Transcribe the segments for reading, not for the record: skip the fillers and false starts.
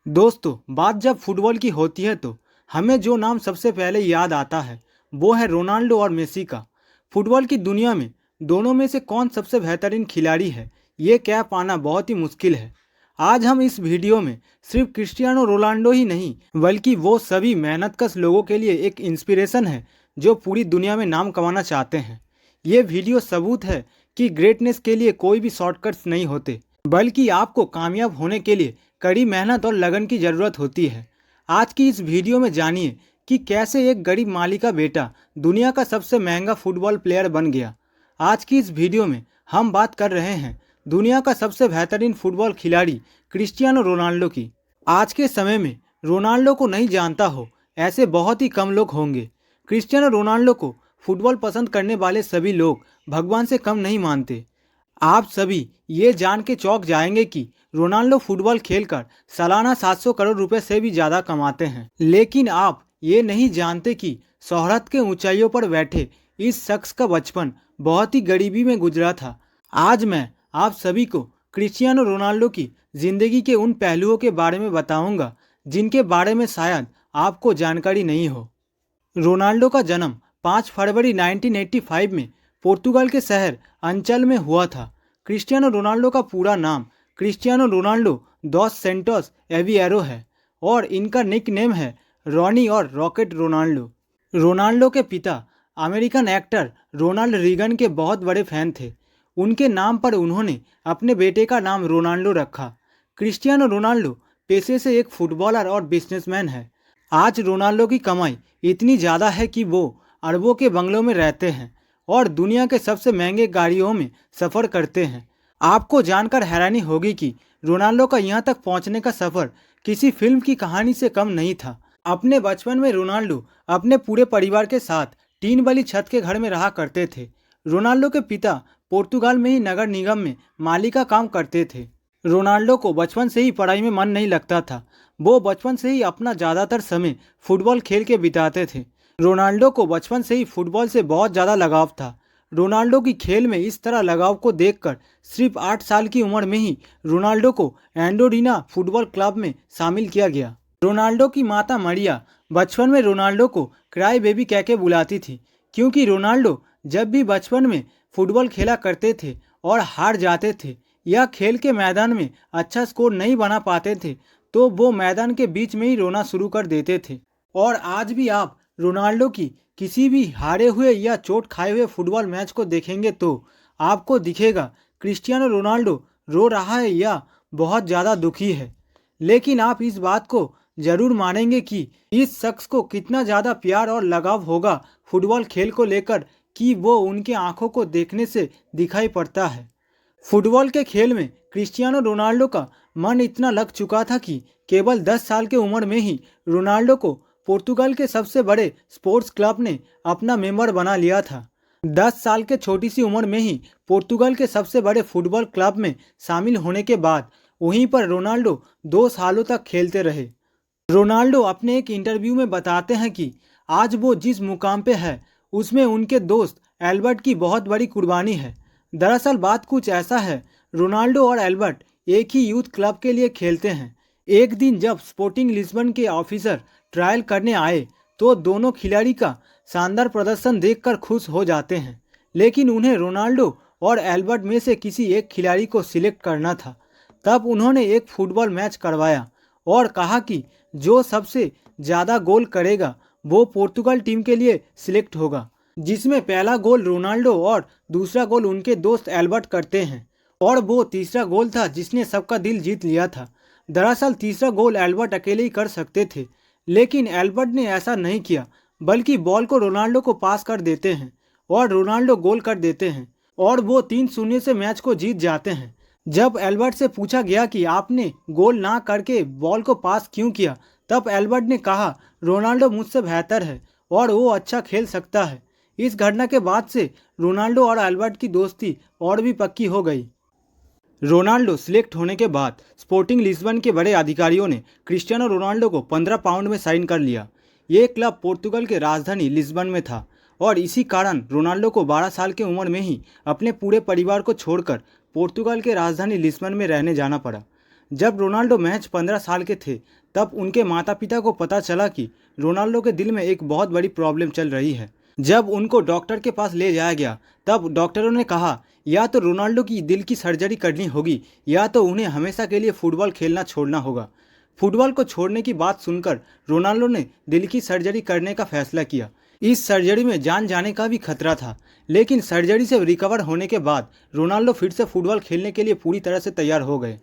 दोस्तों, बात जब फुटबॉल की होती है तो हमें जो नाम सबसे पहले याद आता है वो है रोनाल्डो और मेसी का। फुटबॉल की दुनिया में दोनों में से कौन सबसे बेहतरीन खिलाड़ी है, ये कह पाना बहुत ही मुश्किल है। आज हम इस वीडियो में सिर्फ क्रिस्टियानो रोनाल्डो ही नहीं बल्कि वो सभी मेहनतकश लोगों के लिए एक इंस्पिरेशन है जो पूरी दुनिया में नाम कमाना चाहते हैं। ये वीडियो सबूत है कि ग्रेटनेस के लिए कोई भी शॉर्टकट्स नहीं होते, बल्कि आपको कामयाब होने के लिए कड़ी मेहनत और लगन की ज़रूरत होती है। आज की इस वीडियो में जानिए कि कैसे एक गरीब माली का बेटा दुनिया का सबसे महंगा फुटबॉल प्लेयर बन गया। आज की इस वीडियो में हम बात कर रहे हैं दुनिया का सबसे बेहतरीन फुटबॉल खिलाड़ी क्रिस्टियानो रोनाल्डो की। आज के समय में रोनाल्डो को नहीं जानता हो ऐसे बहुत ही कम लोग होंगे। क्रिस्टियानो रोनाल्डो को फुटबॉल पसंद करने वाले सभी लोग भगवान से कम नहीं मानते। आप सभी ये जान के चौंक जाएंगे कि रोनाल्डो फुटबॉल खेलकर सालाना 700 करोड़ रुपए से भी ज़्यादा कमाते हैं। लेकिन आप ये नहीं जानते कि शोहरत के ऊंचाइयों पर बैठे इस शख्स का बचपन बहुत ही गरीबी में गुजरा था। आज मैं आप सभी को क्रिस्टियानो रोनाल्डो की ज़िंदगी के उन पहलुओं के बारे में बताऊंगा जिनके बारे में शायद आपको जानकारी नहीं हो। रोनाल्डो का जन्म 5 फरवरी 1985 में पोर्तुगाल के शहर अंचल में हुआ था। क्रिस्टियानो रोनाल्डो का पूरा नाम क्रिस्टियानो रोनाल्डो दोस सेंटोस एविएरो है और इनका निक नेम है रॉनी और रॉकेट रोनाल्डो। रोनाल्डो के पिता अमेरिकन एक्टर रोनाल्ड रीगन के बहुत बड़े फैन थे। उनके नाम पर उन्होंने अपने बेटे का नाम रोनाल्डो रखा। क्रिस्टियानो रोनाल्डो पेशे से एक फुटबॉलर और बिजनेसमैन है। आज रोनाल्डो की कमाई इतनी ज़्यादा है कि वो अरबों के बंगलों में रहते हैं और दुनिया के सबसे महंगे गाड़ियों में सफ़र करते हैं। आपको जानकर हैरानी होगी कि रोनाल्डो का यहाँ तक पहुँचने का सफ़र किसी फिल्म की कहानी से कम नहीं था। अपने बचपन में रोनाल्डो अपने पूरे परिवार के साथ टीन वाली छत के घर में रहा करते थे। रोनाल्डो के पिता पोर्तुगाल में ही नगर निगम में माली का काम करते थे। रोनाल्डो को बचपन से ही पढ़ाई में मन नहीं लगता था। वो बचपन से ही अपना ज़्यादातर समय फुटबॉल खेल के बिताते थे। रोनाल्डो को बचपन से ही फुटबॉल से बहुत ज़्यादा लगाव था। रोनाल्डो की खेल में इस तरह लगाव को देखकर सिर्फ 8 साल की उम्र में ही रोनाल्डो को एंडोरिना फुटबॉल क्लब में शामिल किया गया। रोनाल्डो की माता मरिया बचपन में रोनाल्डो को क्राई बेबी कह के बुलाती थी, क्योंकि रोनाल्डो जब भी बचपन में फुटबॉल खेला करते थे और हार जाते थे या खेल के मैदान में अच्छा स्कोर नहीं बना पाते थे तो वो मैदान के बीच में ही रोना शुरू कर देते थे। और आज भी आप रोनाल्डो की किसी भी हारे हुए या चोट खाए हुए फुटबॉल मैच को देखेंगे तो आपको दिखेगा क्रिस्टियानो रोनाल्डो रो रहा है या बहुत ज़्यादा दुखी है। लेकिन आप इस बात को ज़रूर मानेंगे कि इस शख्स को कितना ज़्यादा प्यार और लगाव होगा फुटबॉल खेल को लेकर कि वो उनके आंखों को देखने से दिखाई पड़ता है। फुटबॉल के खेल में क्रिस्टियानो रोनाल्डो का मन इतना लग चुका था कि केवल 10 साल की उम्र में ही रोनाल्डो को पोर्तुगाल के सबसे बड़े स्पोर्ट्स क्लब ने अपना मेंबर बना लिया था। 10 साल के छोटी सी उम्र में ही पोर्तुगाल के सबसे बड़े फुटबॉल क्लब में शामिल होने के बाद वहीं पर रोनाल्डो 2 सालों तक खेलते रहे। रोनाल्डो अपने एक इंटरव्यू में बताते हैं कि आज वो जिस मुकाम पे है उसमें उनके दोस्त एल्बर्ट की बहुत बड़ी कुर्बानी है। दरअसल बात कुछ ऐसा है, रोनाल्डो और एल्बर्ट एक ही यूथ क्लब के लिए खेलते हैं। एक दिन जब स्पोर्टिंग लिस्बन के ऑफिसर ट्रायल करने आए तो दोनों खिलाड़ी का शानदार प्रदर्शन देखकर खुश हो जाते हैं, लेकिन उन्हें रोनाल्डो और एल्बर्ट में से किसी एक खिलाड़ी को सिलेक्ट करना था। तब उन्होंने एक फुटबॉल मैच करवाया और कहा कि जो सबसे ज़्यादा गोल करेगा वो पोर्तुगाल टीम के लिए सिलेक्ट होगा, जिसमें पहला गोल रोनाल्डो और दूसरा गोल उनके दोस्त एल्बर्ट करते हैं और वो तीसरा गोल था जिसने सबका दिल जीत लिया था। दरअसल तीसरा गोल एल्बर्ट अकेले ही कर सकते थे, लेकिन एल्बर्ट ने ऐसा नहीं किया बल्कि बॉल को रोनाल्डो को पास कर देते हैं और रोनाल्डो गोल कर देते हैं और वो 3-0 से मैच को जीत जाते हैं। जब एल्बर्ट से पूछा गया कि आपने गोल ना करके बॉल को पास क्यों किया, तब एल्बर्ट ने कहा रोनाल्डो मुझसे बेहतर है और वो अच्छा खेल सकता है। इस घटना के बाद से रोनाल्डो और एल्बर्ट की दोस्ती और भी पक्की हो गई। रोनाल्डो सिलेक्ट होने के बाद स्पोर्टिंग लिस्बन के बड़े अधिकारियों ने क्रिस्टियानो रोनाल्डो को 15 पाउंड में साइन कर लिया। ये क्लब पोर्तुगल के राजधानी लिस्बन में था और इसी कारण रोनाल्डो को 12 साल की उम्र में ही अपने पूरे परिवार को छोड़कर पोर्तुगल के राजधानी लिस्बन में रहने जाना पड़ा। जब रोनाल्डो महज 15 साल के थे तब उनके माता पिता को पता चला कि रोनाल्डो के दिल में एक बहुत बड़ी प्रॉब्लम चल रही है। जब उनको डॉक्टर के पास ले जाया गया तब डॉक्टरों ने कहा या तो रोनाल्डो की दिल की सर्जरी करनी होगी या तो उन्हें हमेशा के लिए फुटबॉल खेलना छोड़ना होगा। फुटबॉल को छोड़ने की बात सुनकर रोनाल्डो ने दिल की सर्जरी करने का फैसला किया। इस सर्जरी में जान जाने का भी खतरा था, लेकिन सर्जरी से रिकवर होने के बाद रोनाल्डो फिर से फुटबॉल खेलने के लिए पूरी तरह से तैयार हो गए।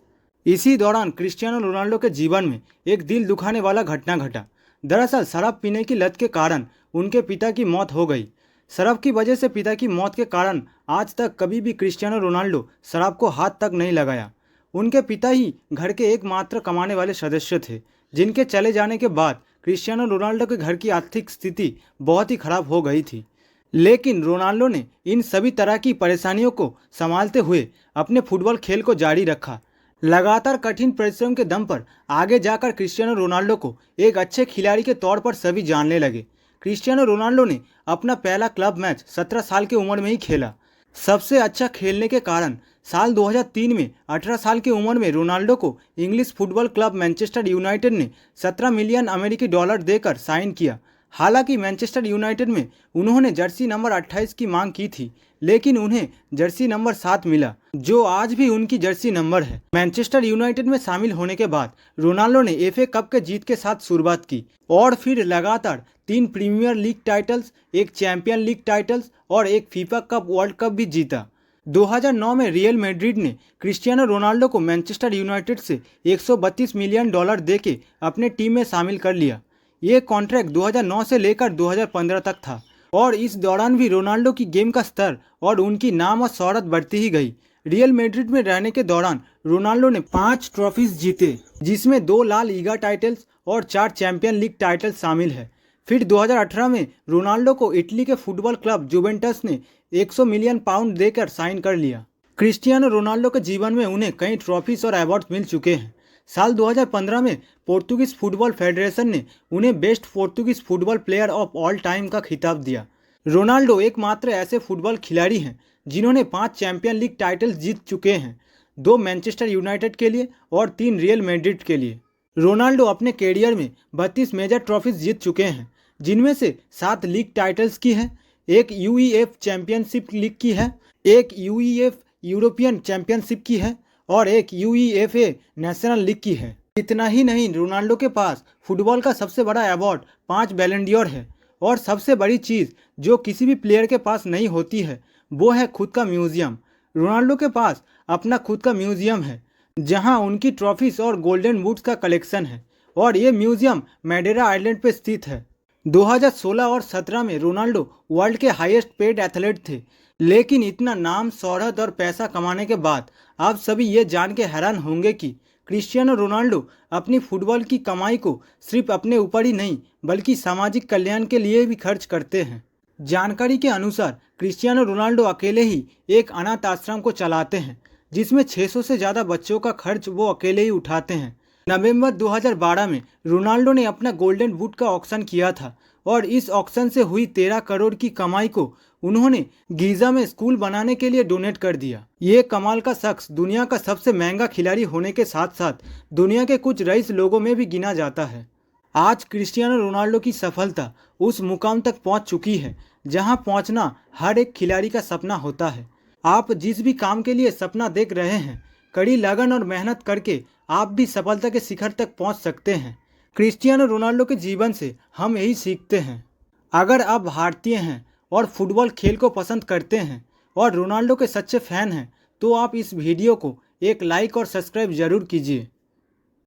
इसी दौरान क्रिस्टियानो रोनाल्डो के जीवन में एक दिल दुखाने वाला घटना घटा। दरअसल शराब पीने की लत के कारण उनके पिता की मौत हो गई। शराब की वजह से पिता की मौत के कारण आज तक कभी भी क्रिस्टियानो रोनाल्डो शराब को हाथ तक नहीं लगाया। उनके पिता ही घर के एकमात्र कमाने वाले सदस्य थे, जिनके चले जाने के बाद क्रिस्टियानो रोनाल्डो के घर की आर्थिक स्थिति बहुत ही खराब हो गई थी। लेकिन रोनाल्डो ने इन सभी तरह की परेशानियों को संभालते हुए अपने फुटबॉल खेल को जारी रखा। लगातार कठिन परिश्रम के दम पर आगे जाकर क्रिस्टियानो रोनाल्डो को एक अच्छे खिलाड़ी के तौर पर सभी जानने लगे। क्रिस्टियानो रोनाल्डो ने अपना पहला क्लब मैच 17 साल की उम्र में ही खेला। सबसे अच्छा खेलने के कारण साल 2003 में 18 साल की उम्र में रोनाल्डो को English football club Manchester United ने 17 मिलियन अमेरिकी डॉलर देकर साइन किया। हालांकि मैनचेस्टर यूनाइटेड में उन्होंने जर्सी नंबर 28 की मांग की थी, लेकिन उन्हें जर्सी नंबर 7 मिला, जो आज भी उनकी जर्सी नंबर है। मैनचेस्टर यूनाइटेड में शामिल होने के बाद रोनाल्डो ने एफए कप के जीत के साथ शुरुआत की और फिर लगातार 3 प्रीमियर लीग टाइटल्स, एक चैंपियन लीग टाइटल्स और एक फीफा कप वर्ल्ड कप भी जीता। 2009 में रियल मैड्रिड ने क्रिस्टियानो रोनाल्डो को मैनचेस्टर यूनाइटेड से 132 मिलियन डॉलर देके अपने टीम में शामिल कर लिया। ये कॉन्ट्रैक्ट 2009 से लेकर 2015 तक था और इस दौरान भी रोनाल्डो की गेम का स्तर और उनकी नाम और शोहरत बढ़ती ही गई। रियल मैड्रिड में रहने के दौरान रोनाल्डो ने 5 ट्रॉफीज जीते, जिसमें 2 ला लीगा टाइटल्स और 4 चैंपियन लीग टाइटल्स शामिल है। फिर 2018 में रोनाल्डो को इटली के फुटबॉल क्लब जुवेंटस ने 100 मिलियन पाउंड देकर साइन कर लिया। क्रिस्टियानो रोनाल्डो के जीवन में उन्हें कई ट्रॉफीज और अवार्ड मिल चुके हैं। साल 2015 में पोर्तुगीज फुटबॉल फेडरेशन ने उन्हें best Portuguese football player of all time का खिताब दिया। रोनाल्डो एकमात्र ऐसे फुटबॉल खिलाड़ी हैं जिन्होंने 5 चैंपियन लीग टाइटल्स जीत चुके हैं, 2 मैनचेस्टर यूनाइटेड के लिए और 3 रियल मैड्रिड के लिए। रोनाल्डो अपने कैरियर में 32 मेजर ट्रॉफीज जीत चुके हैं, जिनमें से 7 लीग टाइटल्स की है, एक यूईएफ चैंपियनशिप लीग की है, एक यूईएफ यूरोपियन चैंपियनशिप की है और एक यूईएफए नेशनल लीग की है। इतना ही नहीं, रोनाल्डो के पास फुटबॉल का सबसे बड़ा अवार्ड 5 बैलन ड'ओर है और सबसे बड़ी चीज़ जो किसी भी प्लेयर के पास नहीं होती है वो है खुद का म्यूजियम। रोनाल्डो के पास अपना खुद का म्यूजियम है जहां उनकी ट्रॉफीज और गोल्डन बूट्स का कलेक्शन है और ये म्यूजियम मैडेरा आइलैंड पे स्थित है। 2016 और 17 में रोनाल्डो वर्ल्ड के हाईएस्ट पेड एथलीट थे, लेकिन इतना नाम, शोहरत और पैसा कमाने के बाद आप सभी ये जान के हैरान होंगे कि क्रिस्टियानो रोनाल्डो अपनी फुटबॉल की कमाई को सिर्फ अपने ऊपर ही नहीं बल्कि सामाजिक कल्याण के लिए भी खर्च करते हैं। जानकारी के अनुसार क्रिस्टियानो रोनाल्डो अकेले ही एक अनाथ आश्रम को चलाते हैं, जिसमें 600 से ज़्यादा बच्चों का खर्च वो अकेले ही उठाते हैं। नवंबर 2012 में रोनाल्डो ने अपना गोल्डन बूट का ऑक्शन किया था और इस ऑक्शन से हुई 13 करोड़ की कमाई को उन्होंने गीज़ा में स्कूल बनाने के लिए डोनेट कर दिया। ये कमाल का शख्स दुनिया का सबसे महंगा खिलाड़ी होने के साथ साथ दुनिया के कुछ रईस लोगों में भी गिना जाता है। आज क्रिस्टियानो रोनाल्डो की सफलता उस मुकाम तक पहुंच चुकी है जहां पहुंचना हर एक खिलाड़ी का सपना होता है। आप जिस भी काम के लिए सपना देख रहे हैं, कड़ी लगन और मेहनत करके आप भी सफलता के शिखर तक पहुंच सकते हैं। क्रिस्टियानो रोनाल्डो के जीवन से हम यही सीखते हैं। अगर आप भारतीय हैं और फुटबॉल खेल को पसंद करते हैं और रोनाल्डो के सच्चे फैन हैं तो आप इस वीडियो को एक लाइक और सब्सक्राइब जरूर कीजिए।